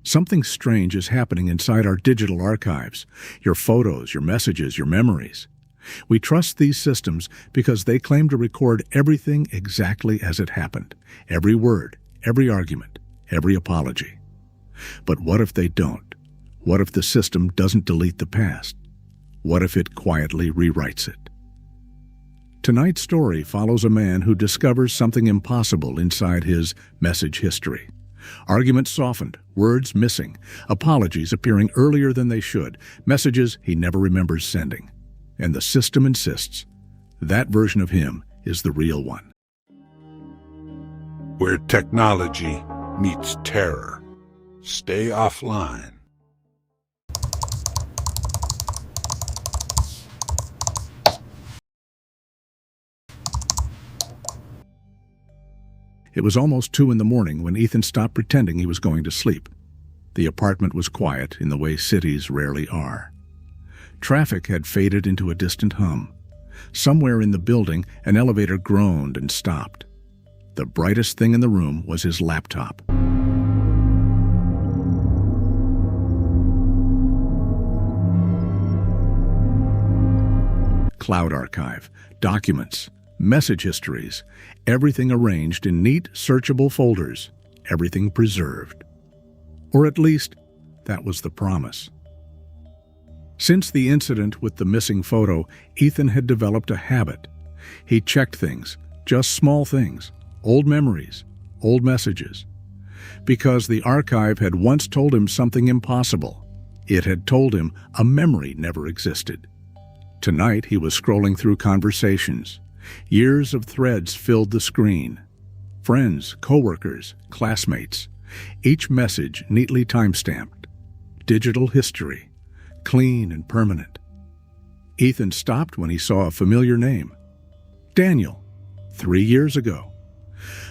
Something strange is happening inside our digital archives, your photos, your messages, your memories. We trust these systems because they claim to record everything exactly as it happened, every word, every argument, every apology. But what if they don't? What if the system doesn't delete the past? What if it quietly rewrites it? Tonight's story follows a man who discovers something impossible inside his message history. Arguments softened, words missing, apologies appearing earlier than they should, messages he never remembers sending. And the system insists that version of him is the real one. Where technology meets terror. Stay offline. It was almost 2 in the morning when Ethan stopped pretending he was going to sleep. The apartment was quiet in the way cities rarely are. Traffic had faded into a distant hum. Somewhere in the building, an elevator groaned and stopped. The brightest thing in the room was his laptop. Cloud archive, documents, message histories, everything arranged in neat, searchable folders, everything preserved. Or at least, that was the promise. Since the incident with the missing photo, Ethan had developed a habit. He checked things, just small things, old memories, old messages. Because the archive had once told him something impossible. It had told him a memory never existed. Tonight he was scrolling through conversations. Years of threads filled the screen. Friends, coworkers, classmates. Each message neatly time-stamped. Digital history, clean and permanent. Ethan stopped when he saw a familiar name. Daniel, 3 years ago.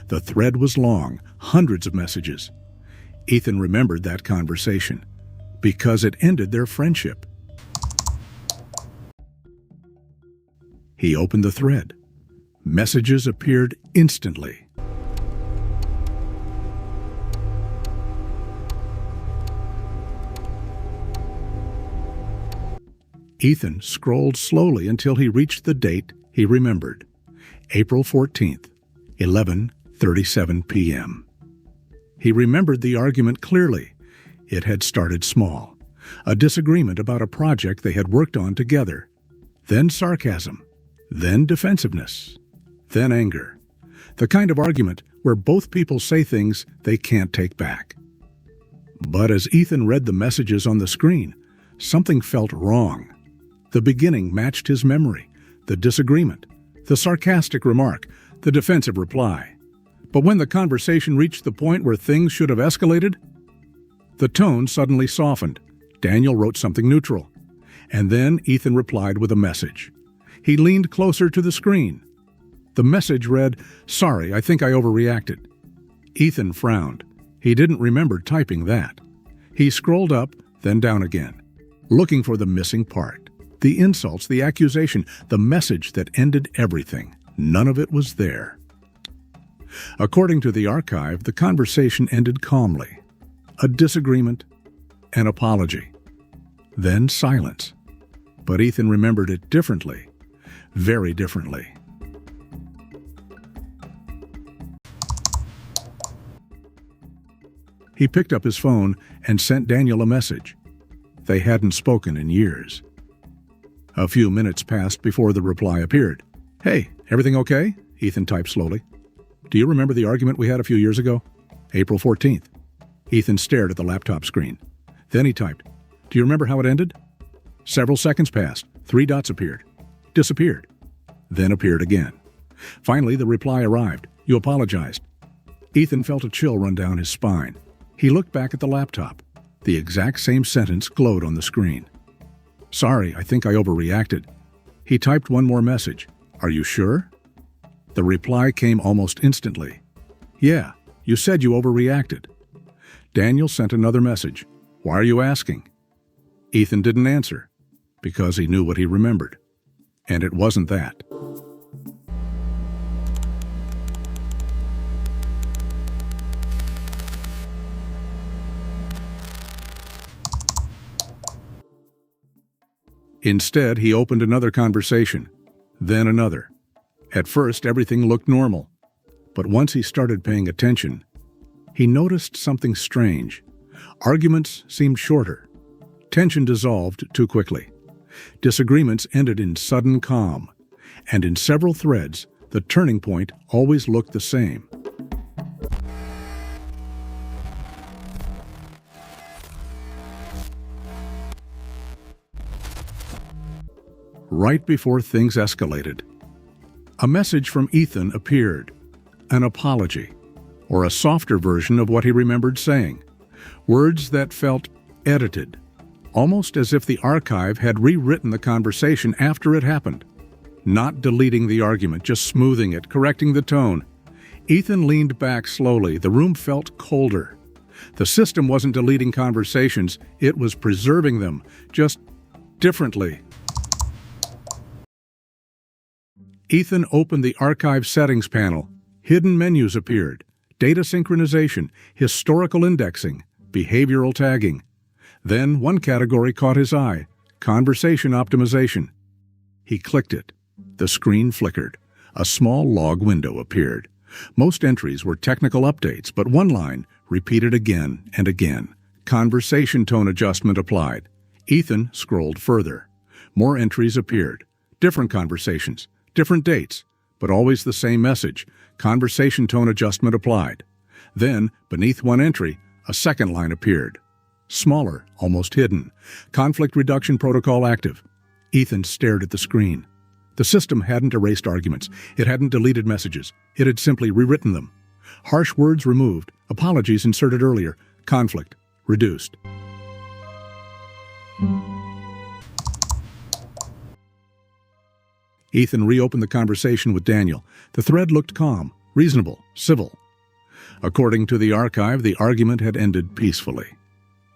The thread was long, hundreds of messages. Ethan remembered that conversation because it ended their friendship. He opened the thread. Messages appeared instantly. Ethan scrolled slowly until he reached the date he remembered. April 14th, 11:37 p.m. He remembered the argument clearly. It had started small. A disagreement about a project they had worked on together. Then sarcasm. Then defensiveness. Then anger. The kind of argument where both people say things they can't take back. But as Ethan read the messages on the screen, something felt wrong. The beginning matched his memory, the disagreement, the sarcastic remark, the defensive reply. But when the conversation reached the point where things should have escalated, the tone suddenly softened. Daniel wrote something neutral. And then Ethan replied with a message. He leaned closer to the screen. The message read, "Sorry, I think I overreacted." Ethan frowned. He didn't remember typing that. He scrolled up, then down again, looking for the missing part. The insults, the accusation, the message that ended everything. None of it was there. According to the archive, the conversation ended calmly. A disagreement, an apology. Then silence. But Ethan remembered it differently. Very differently. He picked up his phone and sent Daniel a message. They hadn't spoken in years. A few minutes passed before the reply appeared. "Hey, everything okay?" Ethan typed slowly. "Do you remember the argument we had a few years ago?" April 14th. Ethan stared at the laptop screen. Then he typed, "Do you remember how it ended?" Several seconds passed. 3 dots appeared. Disappeared. Then appeared again. Finally, the reply arrived. "You apologized." Ethan felt a chill run down his spine. He looked back at the laptop. The exact same sentence glowed on the screen. "Sorry, I think I overreacted." He typed one more message. "Are you sure?" The reply came almost instantly. "Yeah, you said you overreacted." Daniel sent another message. "Why are you asking?" Ethan didn't answer, because he knew what he remembered. And it wasn't that. Instead, he opened another conversation, then another. At first, everything looked normal. But once he started paying attention, he noticed something strange. Arguments seemed shorter. Tension dissolved too quickly. Disagreements ended in sudden calm. And in several threads, the turning point always looked the same. Right before things escalated, a message from Ethan appeared, an apology, or a softer version of what he remembered saying, words that felt edited, almost as if the archive had rewritten the conversation after it happened. Not deleting the argument, just smoothing it, correcting the tone. Ethan leaned back slowly. The room felt colder. The system wasn't deleting conversations, it was preserving them, just differently. Ethan opened the archive settings panel. Hidden menus appeared. Data synchronization, historical indexing, behavioral tagging. Then one category caught his eye, conversation optimization. He clicked it. The screen flickered. A small log window appeared. Most entries were technical updates, but one line repeated again and again. Conversation tone adjustment applied. Ethan scrolled further. More entries appeared. Different conversations, different dates, but always the same message. Conversation tone adjustment applied. Then, beneath one entry, a second line appeared. Smaller, almost hidden. Conflict reduction protocol active. Ethan stared at the screen. The system hadn't erased arguments. It hadn't deleted messages. It had simply rewritten them. Harsh words removed. Apologies inserted earlier. Conflict reduced. Ethan reopened the conversation with Daniel. The thread looked calm, reasonable, civil. According to the archive, the argument had ended peacefully.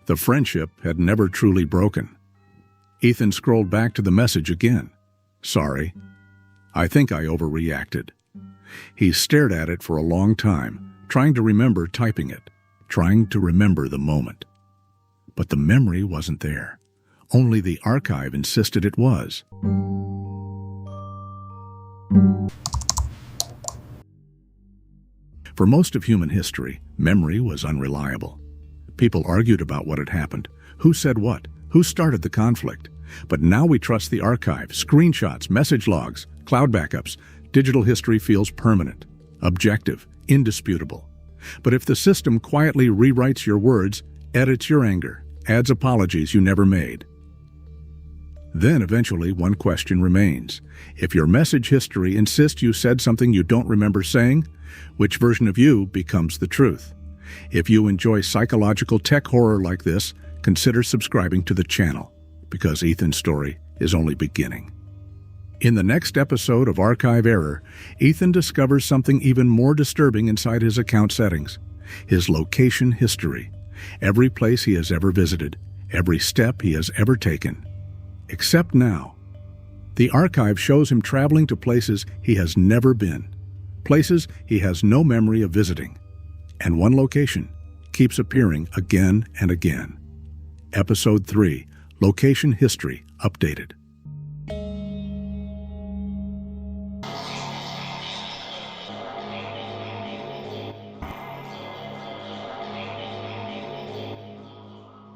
The friendship had never truly broken. Ethan scrolled back to the message again. Sorry. I think I overreacted. He stared at it for a long time, trying to remember typing it, trying to remember the moment. But the memory wasn't there. Only the archive insisted it was. For most of human history, memory was unreliable. People argued about what had happened, who said what, who started the conflict. But now we trust the archive, screenshots, message logs, cloud backups. Digital history feels permanent, objective, indisputable. But if the system quietly rewrites your words, edits your anger, adds apologies you never made, then eventually one question remains. If your message history insists you said something you don't remember saying, which version of you becomes the truth? If you enjoy psychological tech horror like this, consider subscribing to the channel, because Ethan's story is only beginning. In the next episode of Archive Error, Ethan discovers something even more disturbing inside his account settings. His location history. Every place he has ever visited. Every step he has ever taken. Except now. The archive shows him traveling to places he has never been. Places he has no memory of visiting. And one location keeps appearing again and again. Episode 3, Location History Updated.